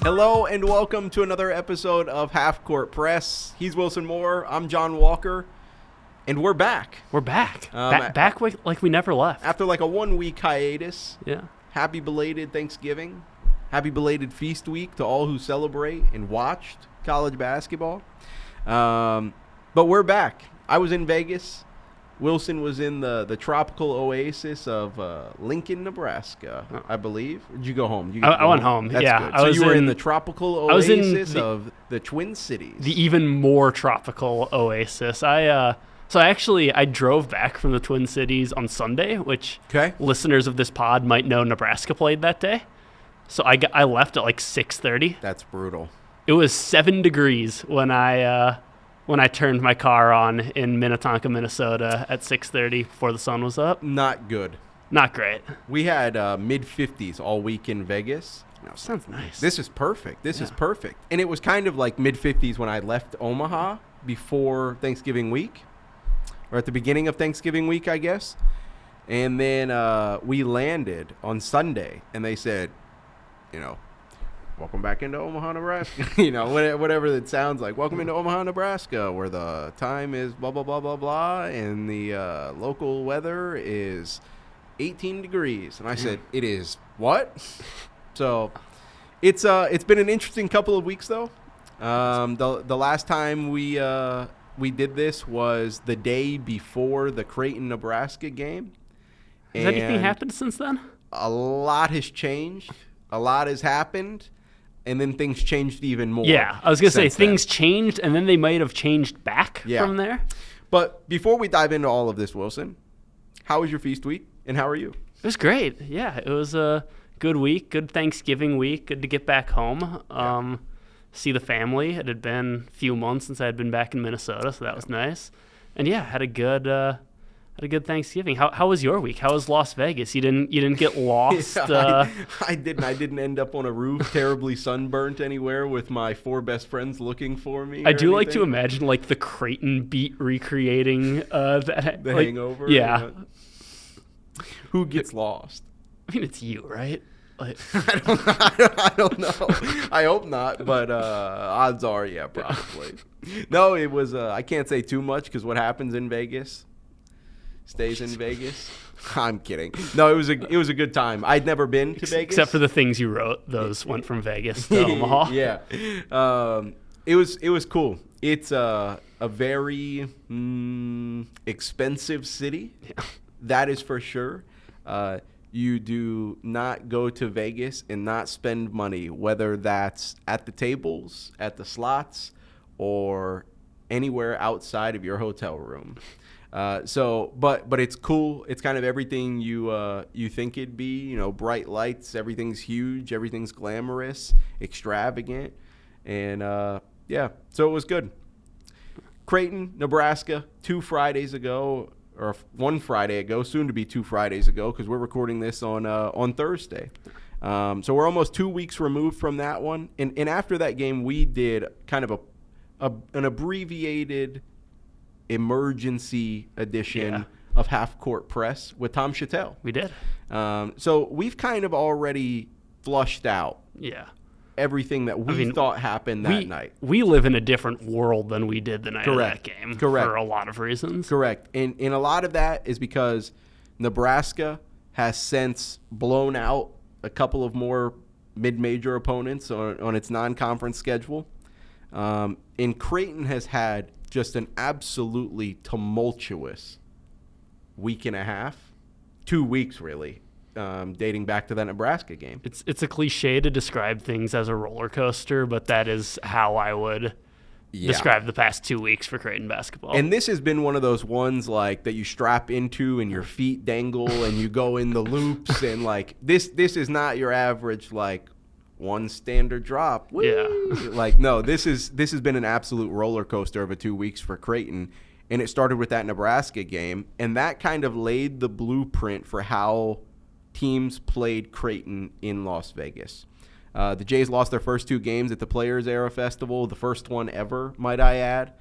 Hello and welcome to another episode of Half Court Press. He's Wilson Moore. I'm Jon Walker. And we're back. We're back. Back like we never left. After like a 1 week hiatus. Yeah. Happy belated Thanksgiving. Happy belated feast week to all who celebrate and watched college basketball. But we're back. I was in Vegas. Wilson was in the tropical oasis of Lincoln, Nebraska, I believe. Or did you go home? I went home. That's yeah. good. So you were in the tropical oasis of the Twin Cities. The even more tropical oasis. I drove back from the Twin Cities on Sunday, which listeners of this pod might know Nebraska played that day. So I left at like 6:30. That's brutal. It was 7 degrees when I turned my car on in Minnetonka, Minnesota at 6:30 before the sun was up. Not good. Not great. We had mid-50s all week in Vegas. Sounds nice. This is perfect. This is perfect. And it was kind of like mid-50s when I left Omaha before Thanksgiving week, or at the beginning of Thanksgiving week, I guess. And then we landed on Sunday, and they said, welcome back into Omaha, Nebraska. Whatever that sounds like. Welcome into Omaha, Nebraska, where the time is blah, blah, blah, blah, blah, and the local weather is 18 degrees. And I said, it is what? So it's been an interesting couple of weeks, though. The last time we did this was the day before the Creighton, Nebraska game. Has anything happened since then? A lot has changed. A lot has happened. And then things changed even more. Yeah, I was going to say things changed, and then they might have changed back from there. But before we dive into all of this, Wilson, how was your feast week, and how are you? It was great. Yeah, it was a good week, good Thanksgiving week, good to get back home, see the family. It had been a few months since I had been back in Minnesota, so that was nice. And, had a good Thanksgiving. How was your week? How was Las Vegas? You didn't get lost? I didn't. I didn't end up on a roof terribly sunburnt anywhere with my 4 best friends looking for me. I do like to imagine like the Creighton beat recreating the hangover. Yeah. Who gets lost? I mean, it's you, right? Like, I don't know. I hope not, but odds are, yeah, probably. No, it was. I can't say too much because what happens in Vegas stays in Vegas. I'm kidding. No, it was a good time. I'd never been to Vegas. Except for the things you wrote. Those went from Vegas to Omaha. Yeah. It was cool. It's a very expensive city. Yeah. That is for sure. You do not go to Vegas and not spend money, whether that's at the tables, at the slots, or anywhere outside of your hotel room. But it's cool. It's kind of everything you think it'd be. Bright lights. Everything's huge. Everything's glamorous, extravagant, and so it was good. Creighton, Nebraska, 2 Fridays ago, or 1 Friday ago, soon to be 2 Fridays ago, because we're recording this on Thursday. So we're almost 2 weeks removed from that one, and after that game, we did kind of an abbreviated emergency edition of Half Court Press with Tom Chattel. We did. So we've kind of already flushed out everything that we thought happened that night. We live in a different world than we did the night of that game. Correct. For a lot of reasons. Correct. And a lot of that is because Nebraska has since blown out a couple of more mid-major opponents on its non-conference schedule. And Creighton has had just an absolutely tumultuous week and a half, 2 weeks really, dating back to that Nebraska game. It's a cliche to describe things as a roller coaster, but that is how I would describe the past 2 weeks for Creighton basketball. And this has been one of those ones like that you strap into and your feet dangle and you go in the loops and like this is not your average like one standard drop. Woo! Yeah. Like, no, this has been an absolute roller coaster over 2 weeks for Creighton. And it started with that Nebraska game. And that kind of laid the blueprint for how teams played Creighton in Las Vegas. The Jays lost their first 2 games at the Players Era Festival, the first one ever, might I add.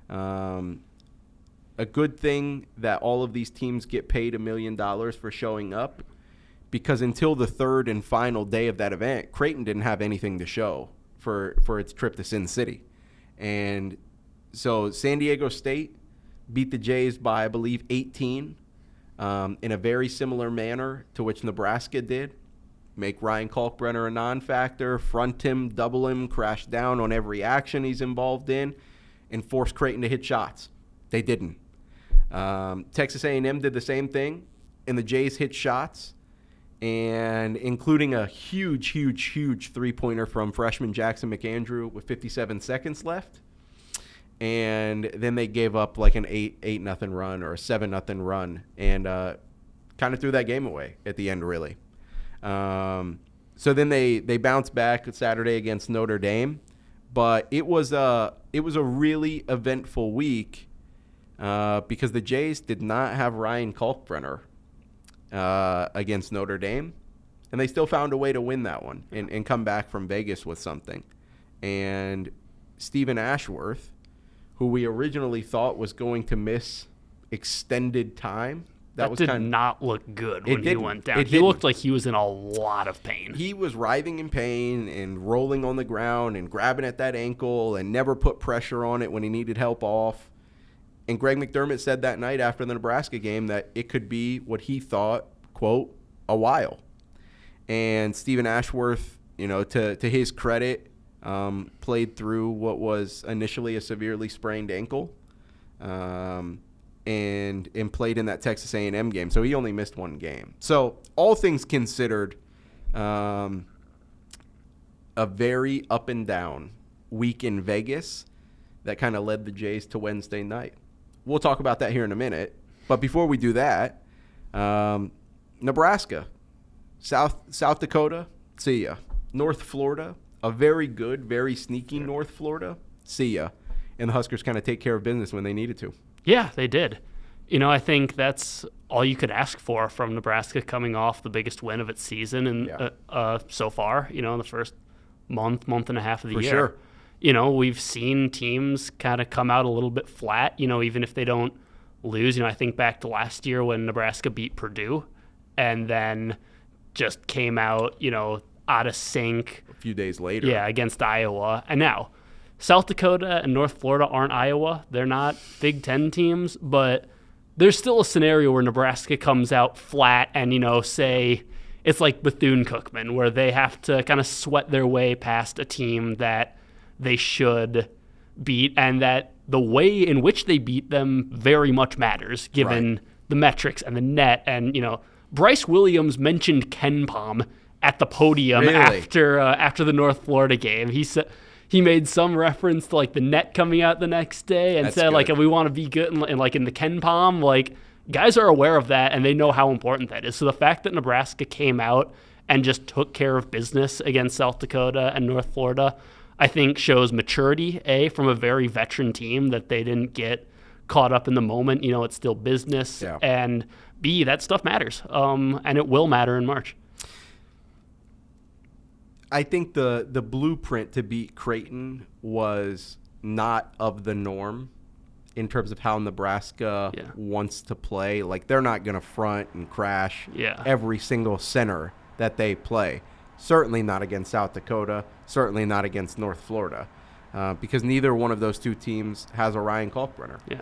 A good thing that all of these teams get paid $1 million for showing up, because until the third and final day of that event, Creighton didn't have anything to show. for its trip to Sin City. And so San Diego State beat the Jays by, I believe, 18 in a very similar manner to which Nebraska did. Make Ryan Kalkbrenner a non-factor, front him, double him, crash down on every action he's involved in, and force Creighton to hit shots. They didn't. Texas A&M did the same thing, and the Jays hit shots, and including a huge three-pointer from freshman Jackson McAndrew with 57 seconds left. And then they gave up like an 8-0 run or a 7-0 run, and kind of threw that game away at the end, really. So then they bounced back Saturday against Notre Dame, but it was a really eventful week because the Jays did not have Ryan Kalkbrenner against Notre Dame, and they still found a way to win that one and come back from Vegas with something. And Stephen Ashworth, who we originally thought was going to miss extended time. That did not look good when he went down. He looked like he was in a lot of pain. He was writhing in pain and rolling on the ground and grabbing at that ankle and never put pressure on it when he needed help off. And Greg McDermott said that night after the Nebraska game that it could be what he thought, quote, a while. And Stephen Ashworth, to his credit, played through what was initially a severely sprained ankle. And played in that Texas A&M game. So he only missed one game. So all things considered, a very up and down week in Vegas that kind of led the Jays to Wednesday night. We'll talk about that here in a minute. But before we do that, Nebraska, South Dakota, see ya. North Florida, a very good, very sneaky North Florida, see ya. And the Huskers kind of take care of business when they needed to. Yeah, they did. I think that's all you could ask for from Nebraska coming off the biggest win of its season and so far, in the first month and a half of the year. For sure. We've seen teams kind of come out a little bit flat, even if they don't lose. I think back to last year when Nebraska beat Purdue and then just came out, out of sync. A few days later. Yeah, against Iowa. And now South Dakota and North Florida aren't Iowa. They're not Big Ten teams, but there's still a scenario where Nebraska comes out flat and, say it's like Bethune-Cookman, where they have to kind of sweat their way past a team that they should beat, and that the way in which they beat them very much matters, given the metrics and the net. And, Bryce Williams mentioned KenPom at the podium after the North Florida game. He made some reference to the net coming out the next day and said we want to be good in the KenPom. Guys are aware of that and they know how important that is. So the fact that Nebraska came out and just took care of business against South Dakota and North Florida, I think shows maturity, A, from a very veteran team, that they didn't get caught up in the moment. It's still business. Yeah. And B, that stuff matters. And it will matter in March. I think the blueprint to beat Creighton was not of the norm in terms of how Nebraska wants to play. They're not going to front and crash every single center that they play. Certainly not against South Dakota. Certainly not against North Florida, because neither one of those two teams has a Ryan Kalkbrenner. Yeah.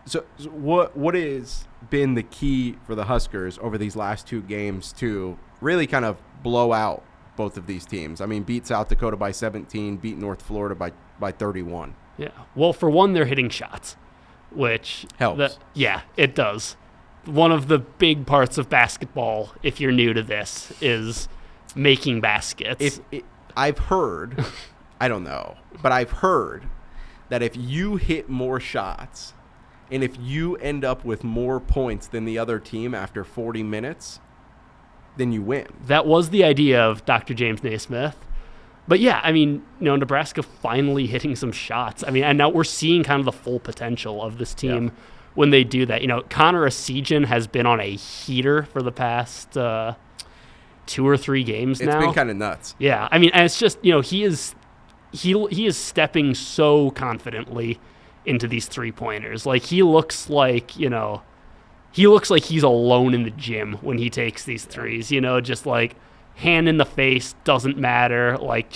So what has been the key for the Huskers over these last two games to really kind of blow out both of these teams? I mean, beat South Dakota by 17, beat North Florida by 31. Yeah. Well, for one, they're hitting shots, which helps. It does. One of the big parts of basketball, if you're new to this, is making baskets. I've heard, I don't know, but I've heard that if you hit more shots and if you end up with more points than the other team after 40 minutes, then you win. That was the idea of Dr. James Naismith. But yeah, I mean, Nebraska finally hitting some shots. I mean, and now we're seeing kind of the full potential of this team when they do that. Connor Essegian has been on a heater for the past 2 or 3 games now. It's been kind of nuts. Yeah, I mean, and it's just, he is stepping so confidently into these 3-pointers. He looks like, he's alone in the gym when he takes these threes, just hand in the face, doesn't matter. Like,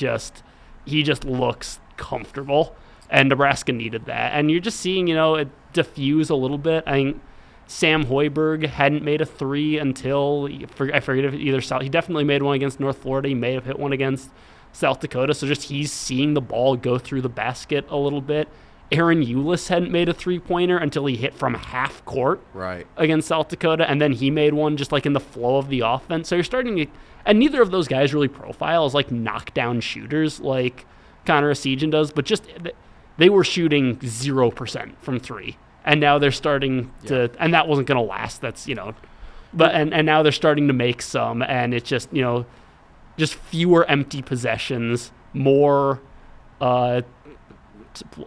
he just looks comfortable, and Nebraska needed that. And you're just seeing, it diffuse a little bit. I think Sam Hoiberg hadn't made a three until, I forget if either South. He definitely made one against North Florida. He may have hit one against South Dakota. So just he's seeing the ball go through the basket a little bit. Aaron Eulis hadn't made a three-pointer until he hit from half court against South Dakota, and then he made one just like in the flow of the offense. So you're starting to, and neither of those guys really profile as like knockdown shooters like Connor Essegian does, but just they were shooting 0% from three, and now they're starting to, and that wasn't going to last. That's but and now they're starting to make some, and it's just just fewer empty possessions, more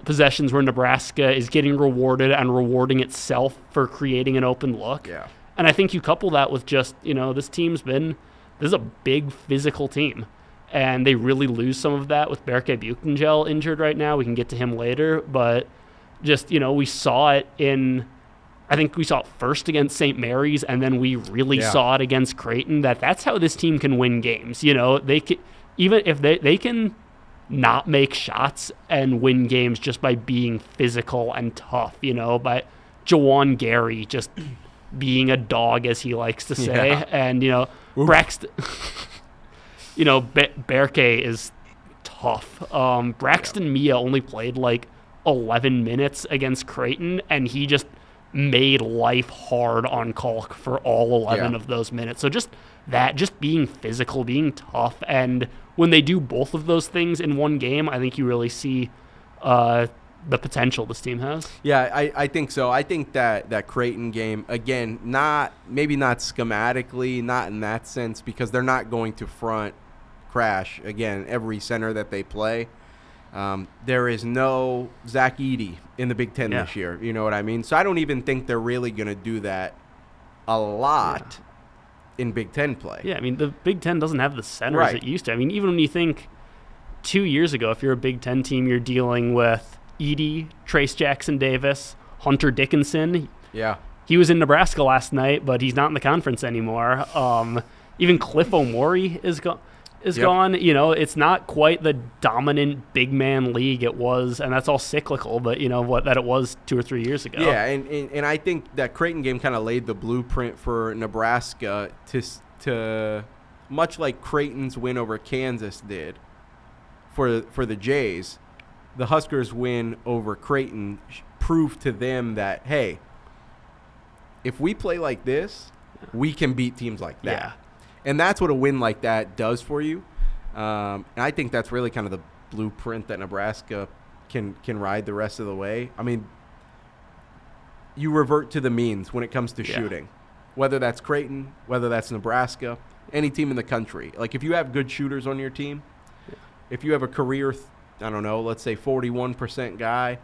possessions where Nebraska is getting rewarded and rewarding itself for creating an open look. Yeah. And I think you couple that with just, this is a big physical team. And they really lose some of that with Berke Buchengel injured right now. We can get to him later. But just, we saw it I think we saw it first against St. Mary's, and then we really saw it against Creighton, that's how this team can win games. They can, even if they can not make shots and win games just by being physical and tough, by Jawan Gary just being a dog, as he likes to say. And, Braxton, Berke is tough. Braxton Mia only played like 11 minutes against Creighton, and he just made life hard on Kalk for all 11 of those minutes. So just being physical, being tough, and when they do both of those things in one game, I think you really see the potential this team has. Yeah, I think so. I think that Creighton game, again, maybe not schematically, not in that sense, because they're not going to front crash, again, every center that they play. There is no Zach Edey in the Big Ten this year. You know what I mean? So I don't even think they're really going to do that a lot in Big Ten play. Yeah, I mean, the Big Ten doesn't have the centers it used to. I mean, even when you think 2 years ago, if you're a Big Ten team, you're dealing with Edey, Trace Jackson-Davis, Hunter Dickinson. Yeah. He was in Nebraska last night, but he's not in the conference anymore. Even Cliff O'Morey is gone. It's not quite the dominant big man league it was, and that's all cyclical, but that it was 2 or 3 years ago. Yeah, and I think that Creighton game kind of laid the blueprint for Nebraska to much like Creighton's win over Kansas did for the Jays. The Huskers' win over Creighton proved to them that, hey, if we play like this, we can beat teams like that. Yeah. And that's what a win like that does for you. And I think that's really kind of the blueprint that Nebraska can ride the rest of the way. I mean, you revert to the means when it comes to shooting, whether that's Creighton, whether that's Nebraska, any team in the country. Like, if you have good shooters on your team, if you have a career, let's say 41% guy,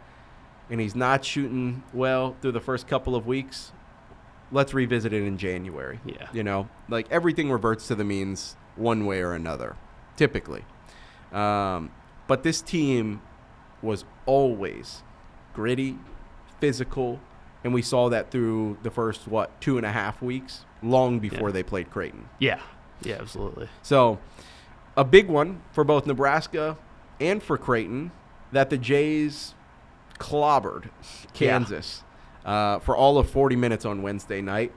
and he's not shooting well through the first couple of weeks, let's revisit it in January. Yeah. Like, everything reverts to the means one way or another, typically. But this team was always gritty, physical, and we saw that through the first, 2.5 weeks, long before they played Creighton. Yeah. Yeah, absolutely. So a big one for both Nebraska and for Creighton, that the Jays clobbered Kansas for all of 40 minutes on Wednesday night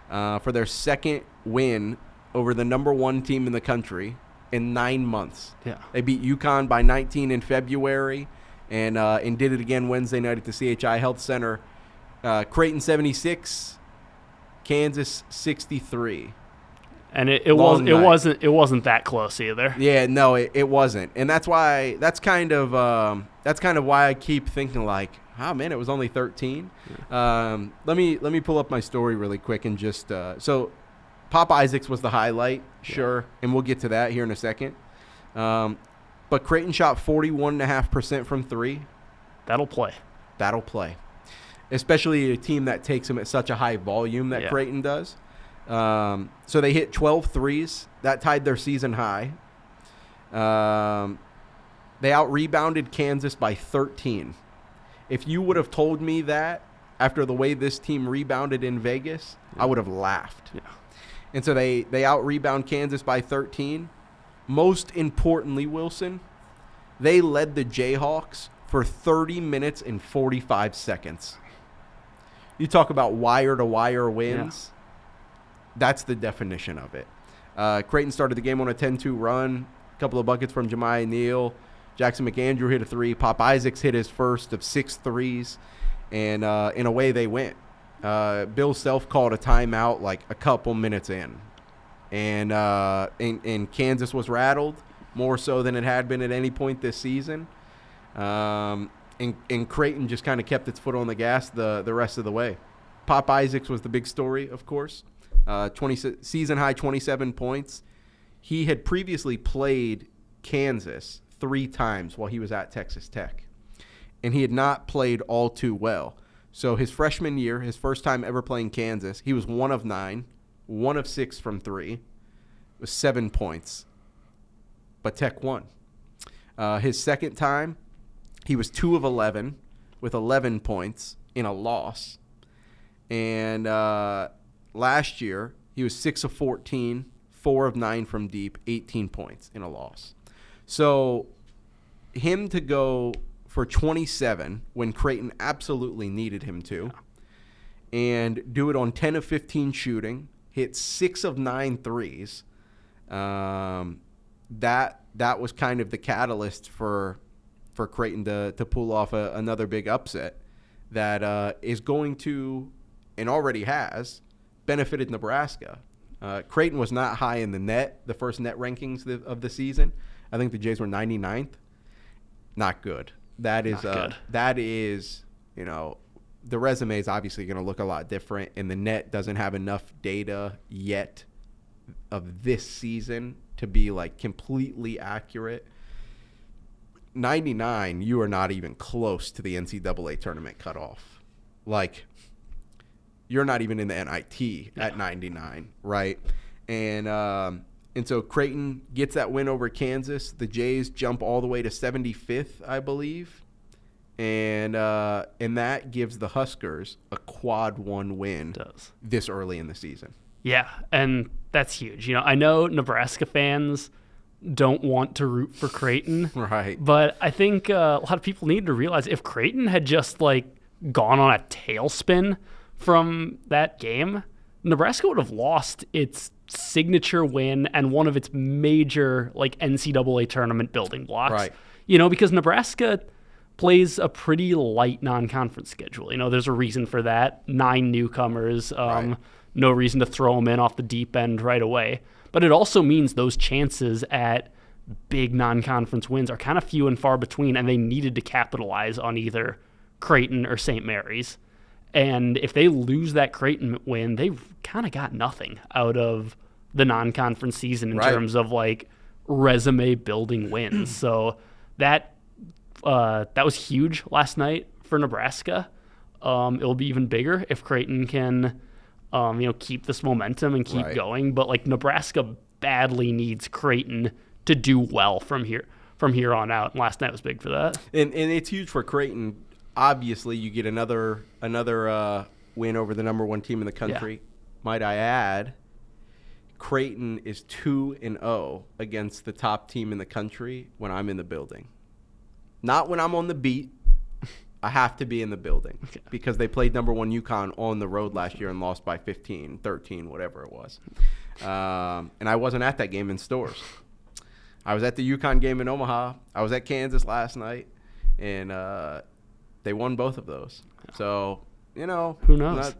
for their second win over the number one team in the country in 9 months. Yeah. They beat UConn by 19 in February and did it again Wednesday night at the CHI Health Center. Creighton 76, Kansas 63. And it wasn't that close either. Yeah, no, it wasn't, and that's kind of why I keep thinking like, oh man, it was only 13. Yeah. Let me pull up my story really quick and just so Pop Isaacs was the highlight, sure, and we'll get to that here in a second. But Creighton shot 41.5% from three. That'll play, especially a team that takes them at such a high volume that Creighton does. So they hit 12 threes. That tied their season high. They out-rebounded Kansas by 13. If you would have told me that after the way this team rebounded in Vegas, I would have laughed. Yeah. And so they out-rebound Kansas by 13. Most importantly, Wilson, they led the Jayhawks for 30 minutes and 45 seconds. You talk about wire-to-wire wins. Yeah. That's the definition of it. Creighton started the game on a 10-2 run. A couple of buckets from Jemiah Neal. Jackson McAndrew hit a three. Pop Isaacs hit his first of 6 threes. And away they went. Bill Self called a timeout like a couple minutes in. And Kansas was rattled more so than it had been at any point this season. And Creighton just kind of kept its foot on the gas the rest of the way. Pop Isaacs was the big story, of course. Season high 27 points. He had previously played Kansas 3 times while he was at Texas Tech. And he had not played all too well. So his freshman year, his first time ever playing Kansas, he was 1 of 9, 1 of 6 from 3. It was 7 points. But Tech won. His second time, he was 2 of 11 with 11 points in a loss. And last year, he was 6 of 14, 4 of 9 from deep, 18 points in a loss. So him to go for 27 when Creighton absolutely needed him to, and do it on 10 of 15 shooting, hit 6 of 9 threes. That was kind of the catalyst for Creighton to pull off another big upset that is going to, and already has, benefited Nebraska. Creighton was not high in the first net rankings of the season. I think the Jays were 99th. Not good. That is, the resume is obviously going to look a lot different, and the net doesn't have enough data yet of this season to be like completely accurate. 99, you are not even close to the NCAA tournament cutoff. Like, you're not even in the NIT at 99, right? And so Creighton gets that win over Kansas. The Jays jump all the way to 75th, I believe. And that gives the Huskers a quad 1 win this early in the season. Yeah, and that's huge. I know Nebraska fans don't want to root for Creighton. Right. But I think a lot of people need to realize if Creighton had just gone on a tailspin from that game, Nebraska would have lost its signature win and one of its major NCAA tournament building blocks. Right. Because Nebraska plays a pretty light non-conference schedule. There's a reason for that. 9 newcomers, right. No reason to throw them in off the deep end right away. But it also means those chances at big non-conference wins are kind of few and far between, and they needed to capitalize on either Creighton or St. Mary's. And if they lose that Creighton win, they've kind of got nothing out of the non-conference season in terms of resume building wins. So that was huge last night for Nebraska. It'll be even bigger if Creighton can keep this momentum and keep going. But Nebraska badly needs Creighton to do well from here on out. And last night was big for that. And it's huge for Creighton. Obviously, you get another win over the number 1 team in the country. Yeah. Might I add, Creighton is 2-0 against the top team in the country when I'm in the building. Not when I'm on the beat. I have to be in the building because they played number 1 UConn on the road last year and lost by 15, 13, whatever it was. And I wasn't at that game in stores. I was at the UConn game in Omaha. I was at Kansas last night, and they won both of those. So, who knows?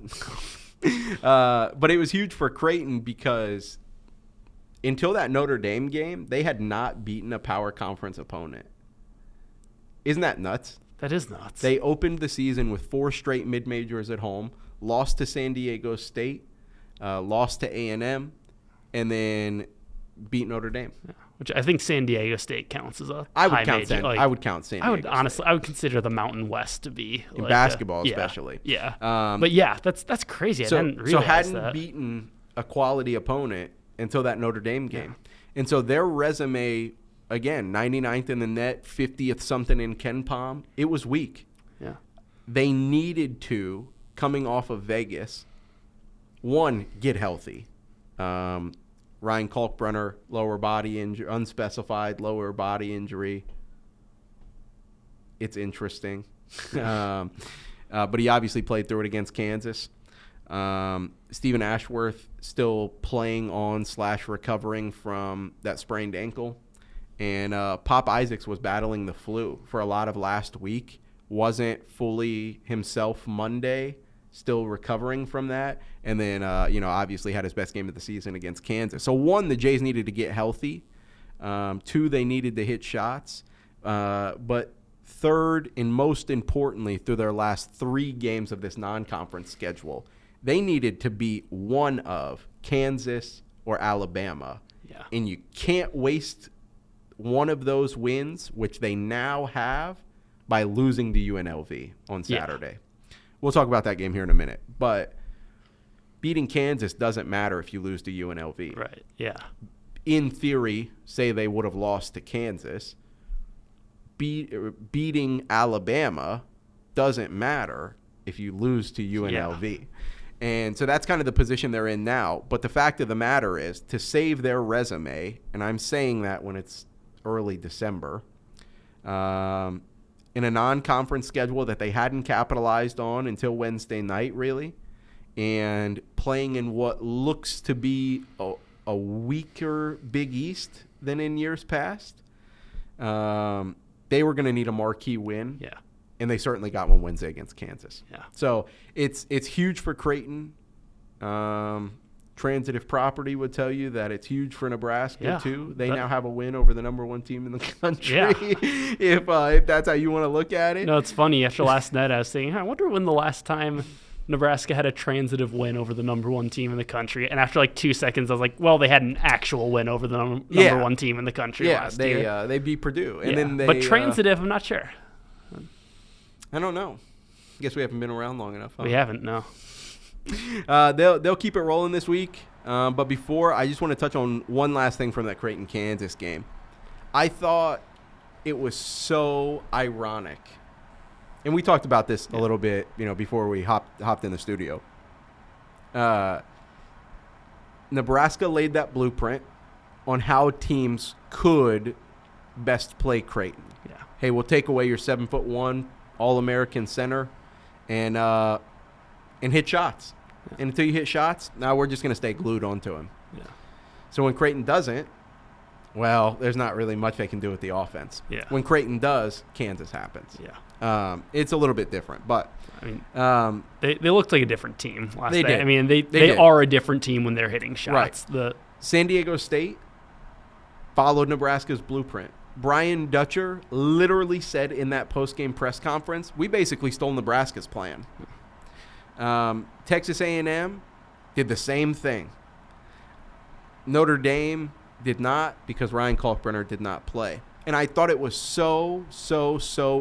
But it was huge for Creighton because until that Notre Dame game, they had not beaten a power conference opponent. Isn't that nuts? That is nuts. They opened the season with 4 straight mid-majors at home, lost to San Diego State, lost to A&M, and then beat Notre Dame. Yeah, which I think San Diego State counts as a I would high count major. I would count San Diego honestly, State. I would consider the Mountain West to be in basketball, especially. Yeah. But yeah, that's crazy. I didn't realize hadn't beaten a quality opponent until that Notre Dame game. Yeah. And so their resume, again, 99th in the net, 50th something in Ken Palm, it was weak. Yeah. They needed to, coming off of Vegas, 1, get healthy. Ryan Kalkbrenner, lower body injury, unspecified lower body injury. It's interesting. But he obviously played through it against Kansas. Stephen Ashworth still playing on / recovering from that sprained ankle. And Pop Isaacs was battling the flu for a lot of last week. Wasn't fully himself Monday, still recovering from that. And then, obviously had his best game of the season against Kansas. So, 1, the Jays needed to get healthy. 2, they needed to hit shots. But third, and most importantly, through their last 3 games of this non-conference schedule, they needed to beat one of Kansas or Alabama. Yeah. And you can't waste one of those wins, which they now have, by losing to UNLV on Saturday. Yeah. We'll talk about that game here in a minute. But beating Kansas doesn't matter if you lose to UNLV. Right, yeah. In theory, say they would have lost to Kansas. Beating Alabama doesn't matter if you lose to UNLV. Yeah. And so that's kind of the position they're in now. But the fact of the matter is, to save their resume, and I'm saying that when it's early December, in a non-conference schedule that they hadn't capitalized on until Wednesday night, really, and playing in what looks to be a weaker Big East than in years past, they were going to need a marquee win. Yeah. And they certainly got one Wednesday against Kansas. Yeah. So it's huge for Creighton. Transitive Property would tell you that it's huge for Nebraska, too. They now have a win over the number 1 team in the country, if that's how you want to look at it. No, it's funny. After last night, I was thinking, I wonder when the last time Nebraska had a transitive win over the number 1 team in the country. And after 2 seconds, I was like, well, they had an actual win over the number 1 team in the country last year. Yeah, they beat Purdue. And then they, but transitive, I'm not sure. I don't know. Guess we haven't been around long enough. Huh? We haven't, no. They'll keep it rolling this week. But before, I just want to touch on one last thing from that Creighton-Kansas game. I thought it was so ironic. And we talked about this a little bit, before we hopped in the studio. Nebraska laid that blueprint on how teams could best play Creighton. Yeah. Hey, we'll take away your 7'1" All-American center and hit shots. Yeah. And until you hit shots, now we're just going to stay glued onto him. Yeah. So when Creighton doesn't, well, there's not really much they can do with the offense. Yeah. When Creighton does, Kansas happens. Yeah. It's a little bit different, but I mean, they looked like a different team last night. Did. I mean, they are a different team when they're hitting shots. Right. San Diego State followed Nebraska's blueprint. Brian Dutcher literally said in that post-game press conference, we basically stole Nebraska's plan. Texas A&M did the same thing. Notre Dame did not, because Ryan Kalkbrenner did not play. And I thought it was so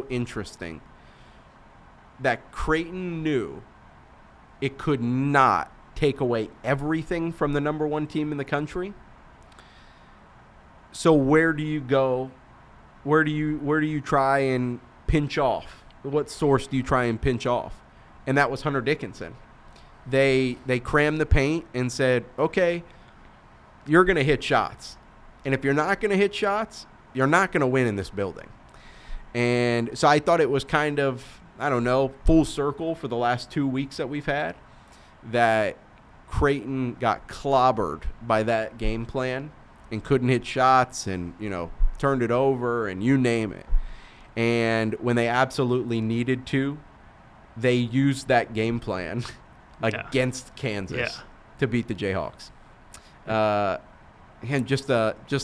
interesting that Creighton knew it could not take away everything from the number 1 team in the country. So where do you go? Where do you try and pinch off? What source do you try and pinch off? And that was Hunter Dickinson. They crammed the paint and said, okay, you're going to hit shots. And if you're not going to hit shots, you're not going to win in this building. And so I thought it was kind of, full circle for the last 2 weeks that we've had, that Creighton got clobbered by that game plan and couldn't hit shots and, turned it over and you name it. And when they absolutely needed to, they used that game plan against Kansas to beat the Jayhawks. And just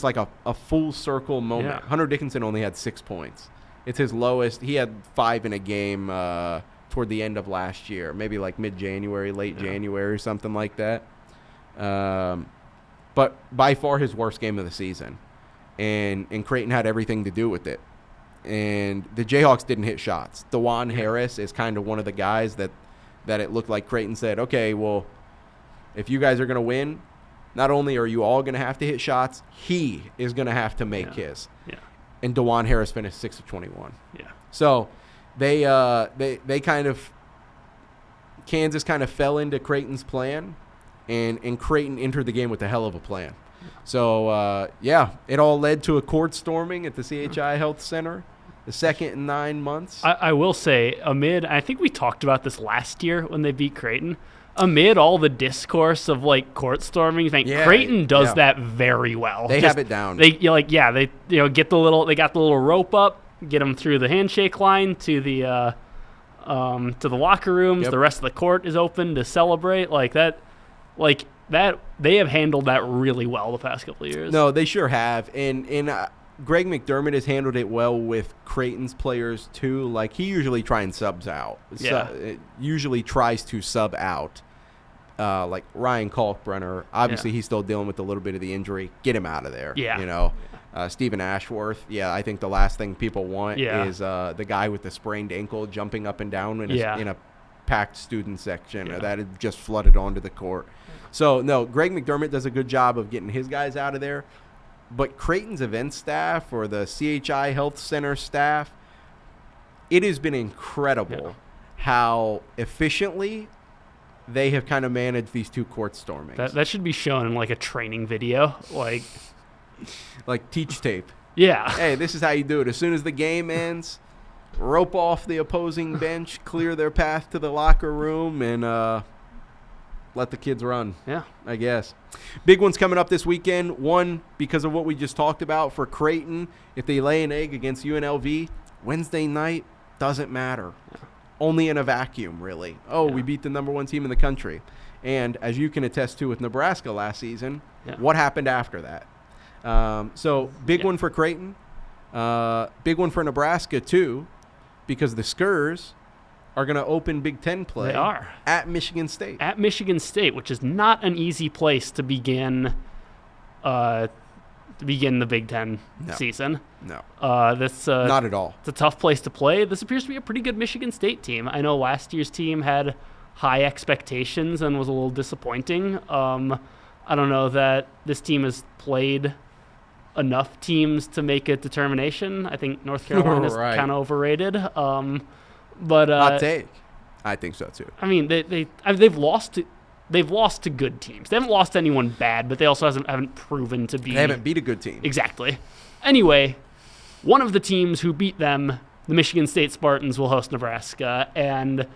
like a full circle moment. Yeah. Hunter Dickinson only had 6 points. It's his lowest. He had 5 in a game toward the end of last year, maybe like mid-January, late January, something like that. But by far his worst game of the season. And Creighton had everything to do with it. And the Jayhawks didn't hit shots. DeJuan Harris is kind of one of the guys that it looked like Creighton said, okay, well, if you guys are going to win, not only are you all going to have to hit shots, he is going to have to make his. Yeah. And DeJuan Harris finished 6 of 21. Yeah. So they kind of – Kansas kind of fell into Creighton's plan. and Creighton entered the game with a hell of a plan. So, it all led to a court storming at the CHI Health Center, the second in 9 months. I will say, I think we talked about this last year when they beat Creighton. Amid all the discourse of like court storming, I think Creighton does that very well. They have it down. They get the little rope up, get them through the handshake line to the locker rooms. Yep. The rest of the court is open to celebrate like that. They have handled that really well the past couple of years. No, they sure have, and Greg McDermott has handled it well with Creighton's players too. Like he usually tries to sub out. Like Ryan Kalkbrenner, obviously he's still dealing with a little bit of the injury. Get him out of there. Yeah. Stephen Ashworth. Yeah, I think the last thing people want is the guy with the sprained ankle jumping up and down in a packed student section that had just flooded onto the court. So, no, Greg McDermott does a good job of getting his guys out of there. But Creighton's event staff or the CHI Health Center staff, it has been incredible how efficiently they have kind of managed these two court stormings. That should be shown in like a training video, like teach tape. Yeah. Hey, this is how you do it. As soon as the game ends, rope off the opposing bench, clear their path to the locker room, and let the kids run. Yeah. I guess. Big one's coming up this weekend. One, because of what we just talked about for Creighton, if they lay an egg against UNLV, Wednesday night doesn't matter. Only in a vacuum, really. We beat the number one team in the country. And as you can attest to with Nebraska last season, what happened after that? So big one for Creighton. Big one for Nebraska, too, because the Skurs are going to open Big Ten play. They are. At Michigan State. At Michigan State, which is not an easy place to begin the Big Ten season. No. That's not at all. It's a tough place to play. This appears to be a pretty good Michigan State team. I know last year's team had high expectations and was a little disappointing. I don't know that this team has played enough teams to make a determination. I think North Carolina is kind of overrated. But hot take. I think so too. I mean, they've lost to good teams. They haven't lost to anyone bad, but they also haven't proven to be. They haven't beat a good team. Exactly. Anyway, one of the teams who beat them, the Michigan State Spartans, will host Nebraska, and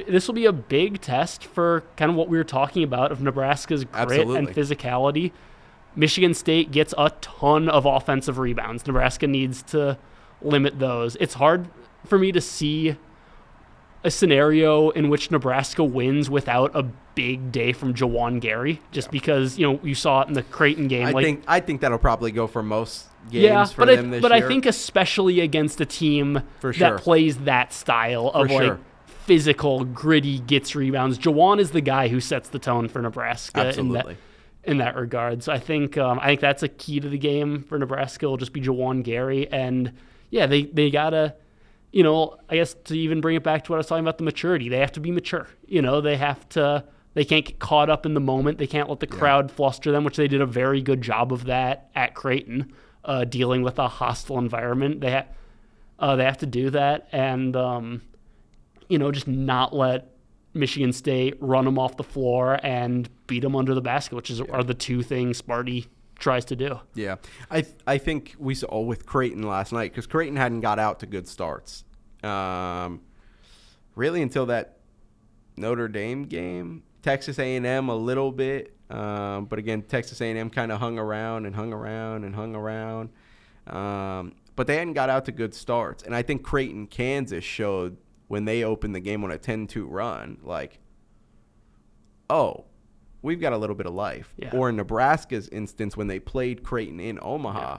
this will be a big test for kind of what we were talking about of Nebraska's grit and physicality. Michigan State gets a ton of offensive rebounds. Nebraska needs to limit those. It's hard for me to see a scenario in which Nebraska wins without a big day from Jawan Gary, just because you saw it in the Creighton game. I think that'll probably go for most games for them this year. But I think especially against a team that plays that style of physical, gritty, gets rebounds. Jawan is the guy who sets the tone for Nebraska in that regard. So I think that's a key to the game for Nebraska. It'll just be Jawan Gary, and they gotta. I guess to even bring it back to what I was talking about, the maturity, they have to be mature. They can't get caught up in the moment. They can't let the crowd fluster them, which they did a very good job of that at Creighton, dealing with a hostile environment. They have to do that and, just not let Michigan State run them off the floor and beat them under the basket, which are the two things Sparty tries to do. Yeah. I think we saw with Creighton last night, because Creighton hadn't got out to good starts. Really until that Notre Dame game. Texas A&M a little bit. But again, Texas A&M kind of hung around. But they hadn't got out to good starts. And I think Creighton, Kansas showed when they opened the game on a 10-2 run, we've got a little bit of life. Yeah. Or in Nebraska's instance, when they played Creighton in Omaha,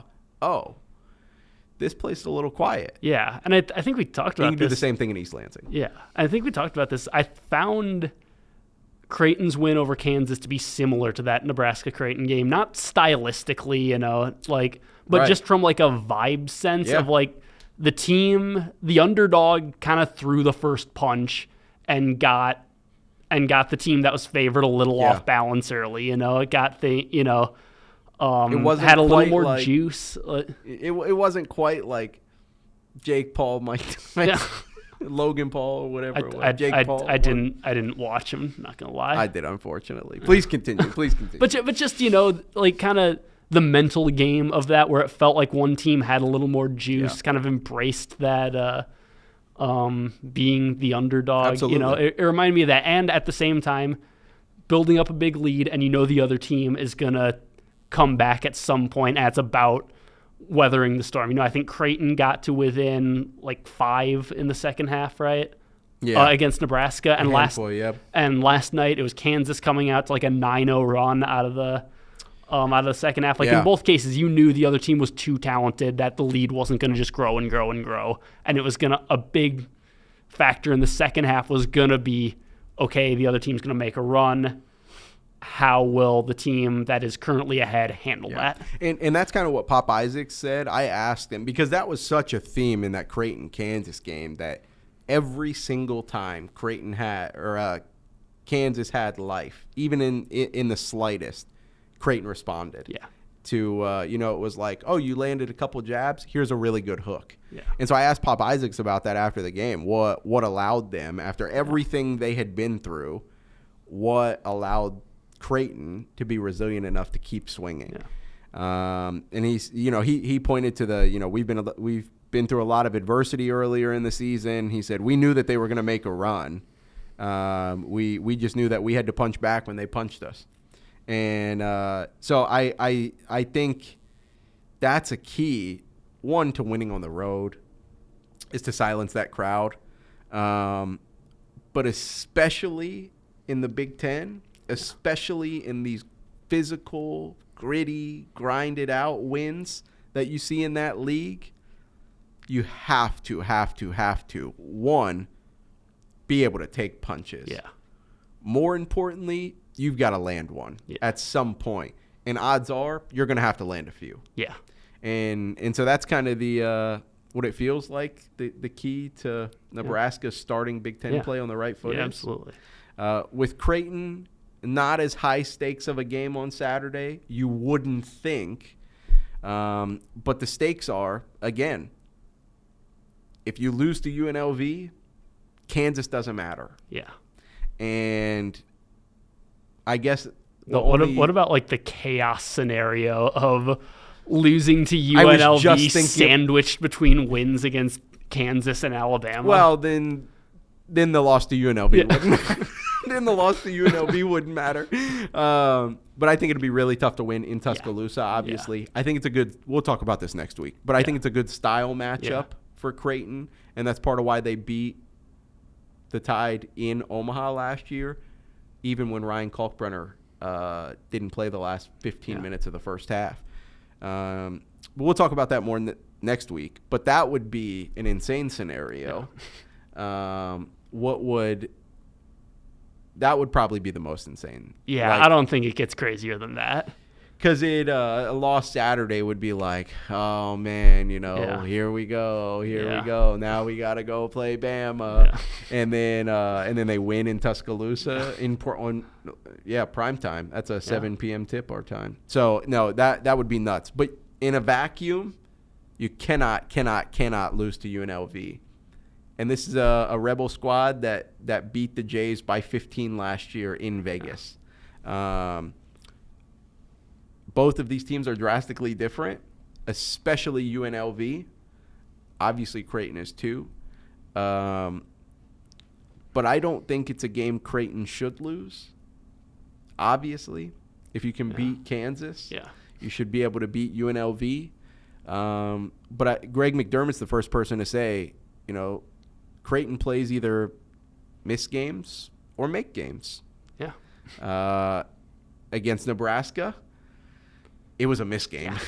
this place is a little quiet. Yeah, and I think we talked about this. You can do the same thing in East Lansing. Yeah, I think we talked about this. I found Creighton's win over Kansas to be similar to that Nebraska-Creighton game. Not stylistically, but just from a vibe sense of the team, the underdog kind of threw the first punch and got the team that was favored a little off balance early. It got it wasn't had a little more juice. It wasn't quite like Jake Paul, Mike Logan Paul or whatever it was. Jake Paul. I didn't watch him. Not gonna lie. I did, unfortunately. Please continue. But just like kind of the mental game of that, where it felt like one team had a little more juice, kind of embraced that being the underdog. Absolutely. It reminded me of that, and at the same time, building up a big lead, and the other team is gonna come back at some point. And it's about weathering the storm. I think Creighton got to within like 5 in the second half, right? Yeah. Against Nebraska, and last night it was Kansas coming out to like a 9-0 run out of the second half. In both cases, you knew the other team was too talented, that the lead wasn't going to just grow and grow and grow, and it was a big factor in the second half was going to be, okay, the other team's going to make a run. How will the team that is currently ahead handle that? And that's kind of what Pop Isaacs said. I asked him, because that was such a theme in that Creighton-Kansas game, that every single time Kansas had life, even in the slightest, Creighton responded. Yeah. To, it was like, oh, you landed a couple jabs, here's a really good hook. Yeah. And so I asked Pop Isaacs about that after the game. What allowed them, after everything they had been through, what allowed Creighton to be resilient enough to keep swinging? Yeah. And he pointed to we've been through a lot of adversity earlier in the season. He said, we knew that they were going to make a run. We just knew that we had to punch back when they punched us. And so I think that's a key, one, to winning on the road, is to silence that crowd. But especially in the Big Ten, especially in these physical, gritty, grinded out wins that you see in that league, you have to, one, be able to take punches. Yeah. More importantly, you've got to land one at some point. And odds are you're going to have to land a few. Yeah. And so that's kind of the what it feels like, the key to Nebraska starting Big Ten play on the right foot. Yeah, absolutely. With Creighton, not as high stakes of a game on Saturday, you wouldn't think. But the stakes are, again, if you lose to UNLV, Kansas doesn't matter. Yeah. And I guess what about like the chaos scenario of losing to UNLV sandwiched between wins against Kansas and Alabama? Well, then the loss to UNLV wouldn't matter. Then the loss to UNLV wouldn't matter. But I think it'd be really tough to win in Tuscaloosa, obviously. I think we'll talk about this next week, but I think it's a good style matchup for Creighton, and that's part of why they beat the Tide in Omaha last year, even when Ryan Kalkbrenner didn't play the last 15 minutes of the first half. But we'll talk about that more next week. But that would be an insane scenario. Yeah. That would probably be the most insane. Yeah, I don't think it gets crazier than that. Because a loss Saturday would be like, oh man, here we go, we go. Now we gotta go play Bama, and then they win in Tuscaloosa in prime time. That's a 7 p.m. tip our time. So no, that would be nuts. But in a vacuum, you cannot lose to UNLV. And this is a Rebel squad that beat the Jays by 15 last year in Vegas. Both of these teams are drastically different, especially UNLV. Obviously, Creighton is too. But I don't think it's a game Creighton should lose. Obviously, if you can beat Kansas, you should be able to beat UNLV. But Greg McDermott's the first person to say, Creighton plays either miss games or make games. Yeah. Against Nebraska, it was a miss game.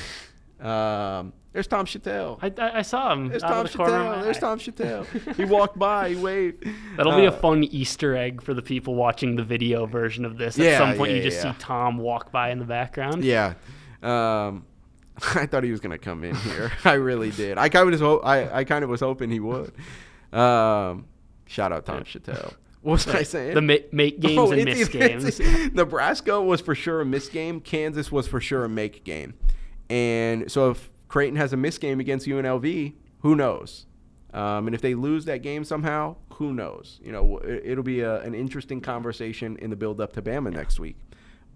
Yeah. There's Tom Chattel. I saw him. There's Tom Chattel. There's Tom Chattel. He walked by. He waved. That'll be a fun Easter egg for the people watching the video version of this. At some point, you just see Tom walk by in the background. Yeah. I thought he was going to come in here. I really did. I kind of was hoping he would. Shout out Tom Chattel. What was I saying? The make games and miss games. Nebraska was for sure a miss game. Kansas was for sure a make game. And so if Creighton has a miss game against UNLV, who knows? And if they lose that game somehow, who knows? You know, it'll be an interesting conversation in the build-up to Bama next week.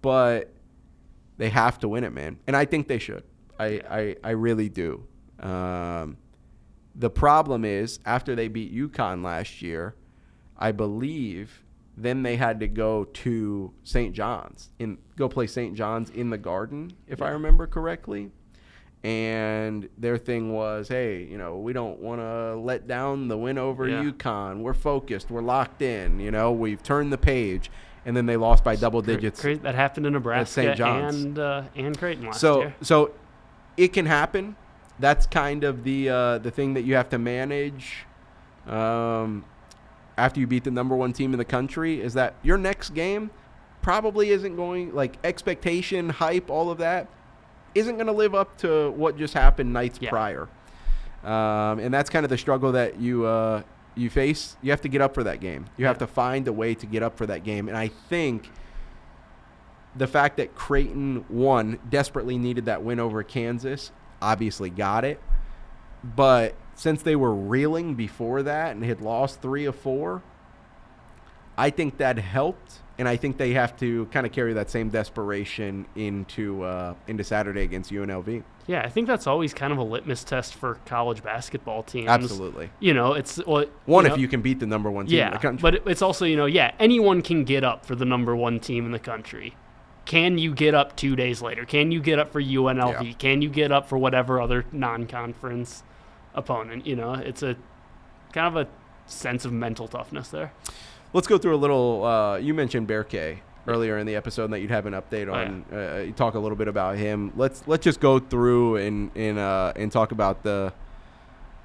But they have to win it, man. And I think they should. I really do. The problem is, after they beat UConn last year, I believe then they had to go to St. John's, go play St. John's in the Garden, if I remember correctly. And their thing was, hey, you know, we don't want to let down the win over UConn. We're focused. We're locked in. You know, we've turned the page. And then they lost by double digits. That happened in Nebraska and Creighton last year. So it can happen. That's kind of the thing that you have to manage after you beat the number one team in the country, is that your next game probably isn't going, like, expectation, hype, all of that, isn't going to live up to what just happened nights prior. And that's kind of the struggle that you face. You have to get up for that game. You have to find a way to get up for that game. And I think the fact that Creighton desperately needed that win over Kansas, obviously got it. But since they were reeling before that and had lost 3 of 4, I think that helped. And I think they have to kind of carry that same desperation into Saturday against UNLV. Yeah, I think that's always kind of a litmus test for college basketball teams. Absolutely. You know, it's if you can beat the number one team in the country. But it's also, anyone can get up for the number one team in the country. Can you get up 2 days later? Can you get up for UNLV? Yeah. Can you get up for whatever other non-conference opponent? You know, it's a kind of a sense of mental toughness there. Let's go through a little. You mentioned Bear K earlier in the episode that you'd have an update on. You talk a little bit about him. Let's just go through and talk about the,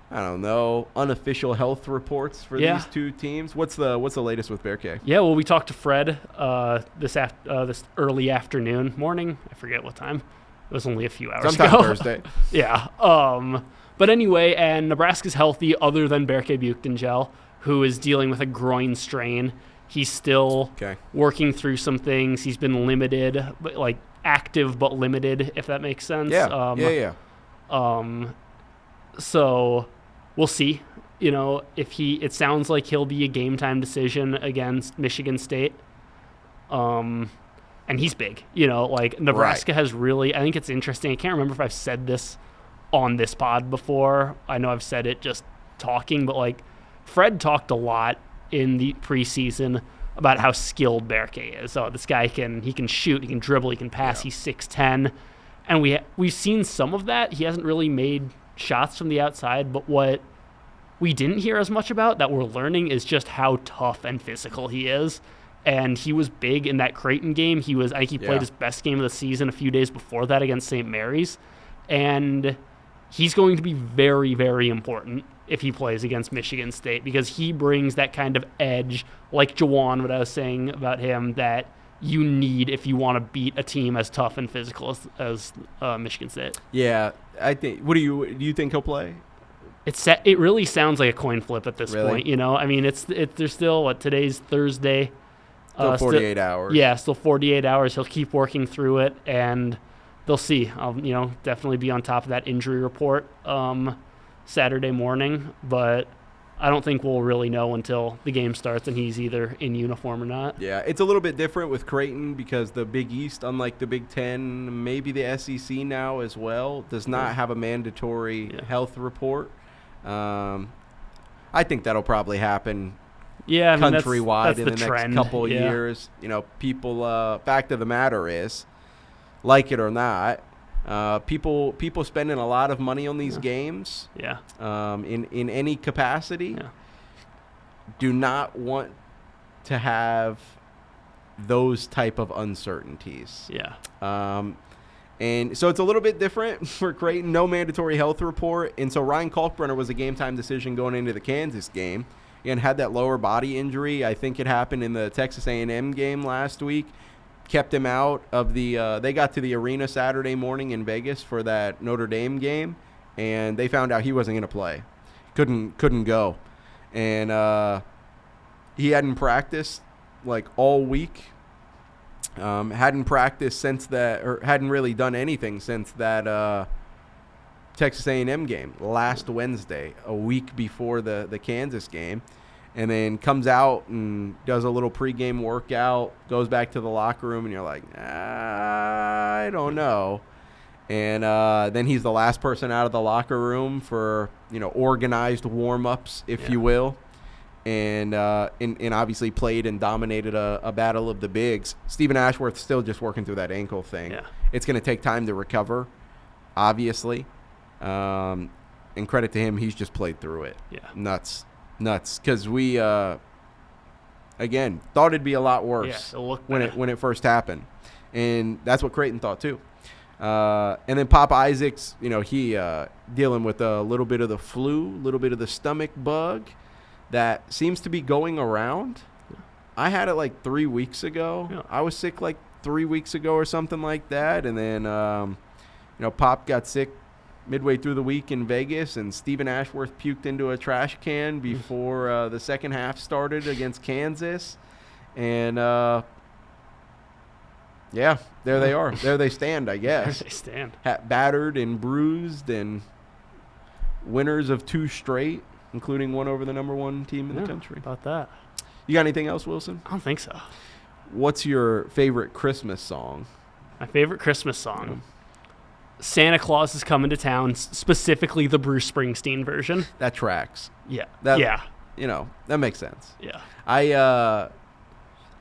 I don't know, unofficial health reports for these two teams. What's the latest with Bear K? Yeah, well, we talked to Fred this early morning. I forget what time. It was only a few hours ago. Sometime Thursday. Yeah. But anyway, and Nebraska's healthy other than Bear K Buchtengel, who is dealing with a groin strain. He's still working through some things. He's been limited, but like active but limited, if that makes sense. Yeah. So we'll see. You know, it sounds like he'll be a game time decision against Michigan State. And he's big. You know, like Nebraska has really, I think it's interesting. I can't remember if I've said this on this pod before. I know I've said it just talking, but like Fred talked a lot in the preseason about how skilled Bear K is. So this guy can shoot, he can dribble, he can pass. He's 6'10", and we've seen some of that. He hasn't really made shots from the outside, but what we didn't hear as much about that we're learning is just how tough and physical he is. And he was big in that Creighton game. I think he played his best game of the season a few days before that against St. Mary's, and he's going to be very, very important if he plays against Michigan State, because he brings that kind of edge, like Jawan, what I was saying about him, that you need if you want to beat a team as tough and physical as Michigan State. Yeah, I think. Do you think he'll play? It really sounds like a coin flip at this point. You know, I mean, there's still today's Thursday. Still 48 hours. Yeah, still 48 hours. He'll keep working through it, and they'll see. I'll definitely be on top of that injury report Saturday morning, but I don't think we'll really know until the game starts and he's either in uniform or not. Yeah, it's a little bit different with Creighton because the Big East, unlike the Big Ten, maybe the SEC now as well, does not have a mandatory health report. I think that'll probably happen countrywide in the next couple years. You know, people, fact of the matter is, like it or not, people spending a lot of money on these games in any capacity do not want to have those type of uncertainties. And so it's a little bit different for Creighton. No mandatory health report. And so Ryan Kalkbrenner was a game time decision going into the Kansas game and had that lower body injury. I think it happened in the Texas A&M game last week. Kept him out of the they got to the arena Saturday morning in Vegas for that Notre Dame game, and they found out he wasn't going to play. Couldn't go. And he hadn't practiced like all week. Hadn't practiced since that, or hadn't really done anything since that Texas A&M game last Wednesday, a week before the Kansas game, and then comes out and does a little pregame workout, goes back to the locker room, and you're like, I don't know. And then he's the last person out of the locker room for, organized warm-ups, if you will. And obviously played and dominated a battle of the bigs. Stephen Ashworth's still just working through that ankle thing. Yeah. It's going to take time to recover, obviously. And credit to him, he's just played through it. Yeah. Nuts. Because we, again, thought it'd be a lot worse when it first happened. And that's what Creighton thought, too. And then Pop Isaacs, he dealing with a little bit of the flu, a little bit of the stomach bug that seems to be going around. I had it like 3 weeks ago. Yeah. I was sick like 3 weeks ago or something like that. And then, Pop got sick midway through the week in Vegas, and Stephen Ashworth puked into a trash can before the second half started against Kansas. And, there they are. There they stand, I guess. There they stand. Battered and bruised and winners of 2 straight, including one over the number 1 team in the country. About that. You got anything else, Wilson? I don't think so. What's your favorite Christmas song? My favorite Christmas song. Santa Claus is Coming to Town, specifically the Bruce Springsteen version. That tracks. Yeah. That makes sense. Yeah.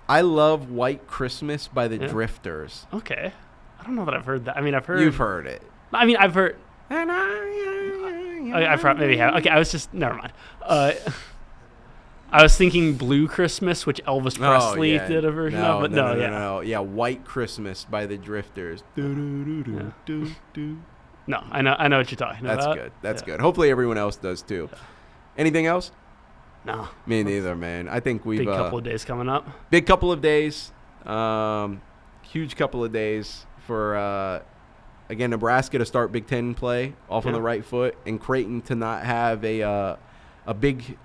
I love White Christmas by the Drifters. Okay. I don't know that I've heard that. I mean, I've heard. You've heard it. I mean, I've heard. And I maybe have. Okay, I was just. Never mind. I was thinking Blue Christmas, which Elvis Presley did a version of, but no. Yeah, White Christmas by the Drifters. No, I know what you're talking about. That's good. That's good. Hopefully everyone else does too. Yeah. Anything else? No. Me neither, man. I think we've big couple of days coming up. Big couple of days. Huge couple of days for again, Nebraska to start Big Ten play off on the right foot, and Creighton to not have a big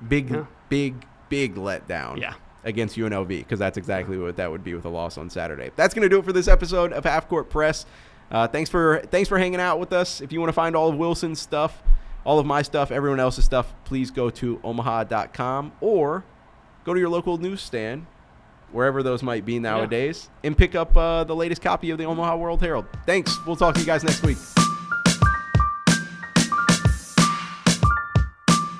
letdown against UNLV, because that's exactly what that would be with a loss on Saturday. That's going to do it for this episode of Half Court Press. Thanks for hanging out with us. If you want to find all of Wilson's stuff, all of my stuff, everyone else's stuff, please go to omaha.com or go to your local newsstand, wherever those might be nowadays, and pick up the latest copy of the Omaha World-Herald. Thanks. We'll talk to you guys next week.